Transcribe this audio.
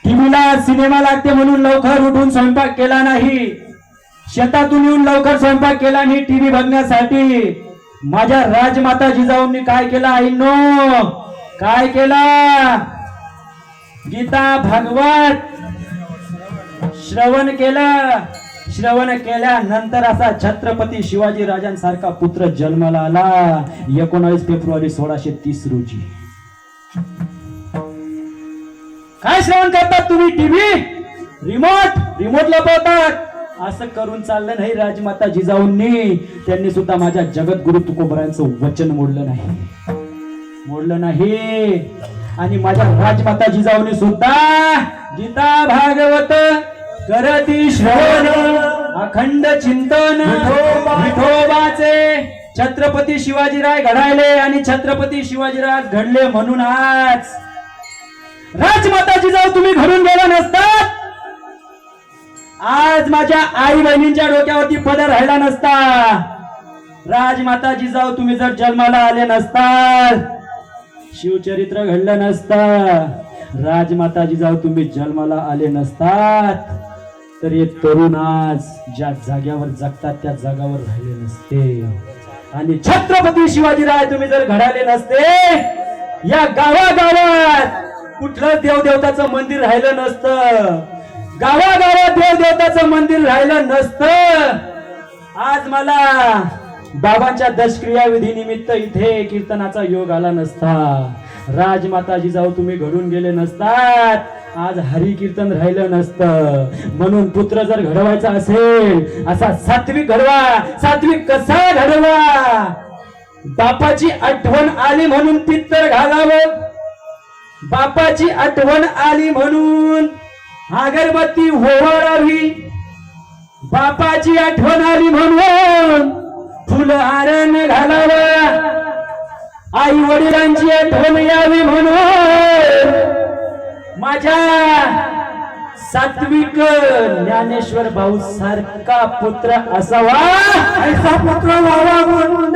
टीव्हीला cinema लागते म्हणून लवकर उठून स्वयंपाक केला नाही, शेतातून येऊन लवकर स्वयंपाक केला नाही टीव्ही बघण्यासाठी. माझ्या राजमाता जिजाऊंनी काय केलं आईनो, काय केलं? गीता भागवत श्रवण केलं. श्रवण केल्यानंतर असा छत्रपती शिवाजी राजांसारखा पुत्र जन्माला आला 19 फेब्रुवारी 1630 रोजी. काय श्रवण करतात तुम्ही? टीव्ही, रिमोट लपवतात. असं करून चाललं नाही राजमाता जिजाऊंनी. त्यांनी सुद्धा माझ्या जगद्गुरु तुकोबरायांचं वचन मोडलं नाही. आणि माझ्या राजमाता जिजाऊंनी सुद्धा गीता भागवत करती श्रवण अखंड चिंतन विठोबाचे छत्रपती शिवाजीराय घडायले आणि छत्रपती शिवाजीराय घडले म्हणून आज राजमाता जिजाऊ तुम्ही घडून गेला नसतात, आज माझ्या आई बहिणींच्या डोक्यावरती पदर राहिला नसता. राजमाता जिजाऊ तुम्ही जर जन्माला आले नसतात, शिवचरित्र घडलं नसतं. राजमाता जिजाऊ तुम्ही जन्माला आले नसतात, तर हे तरुण आज ज्या जाग्यावर जगतात त्या जागावर राहिले नसते. आणि छत्रपती शिवाजीराय तुम्ही जर घडाले नसते, या गावागावात कुठलं देवदेवताचं मंदिर राहिलं नसतं, गावागावात देवदेवताचं मंदिर राहिलं नसतं. आज मला बाबांच्या दशक्रिया विधी निमित्त इथे कीर्तनाचा योग आला नसता. राजमाता जिजाऊ तुम्ही घडून गेले नसतात, आज हरी कीर्तन राहिलं नसतं. म्हणून पुत्र जर घडवायचा असेल, असा सात्विक घडवा. सात्विक कसा घडवा? बापाची आठवण आली म्हणून पित्तर घालावं, बापाची आठवण आली म्हणून अगरबत्ती ओवाळावी, बापाची आठवण आली म्हणून फुलहारण घालावं, आई वडिलांची आठवण यावी म्हणून माझ्या सात्विक ज्ञानेश्वर भाऊ सारखा पुत्र असावा. ऐसा पुत्र व्हावा म्हणून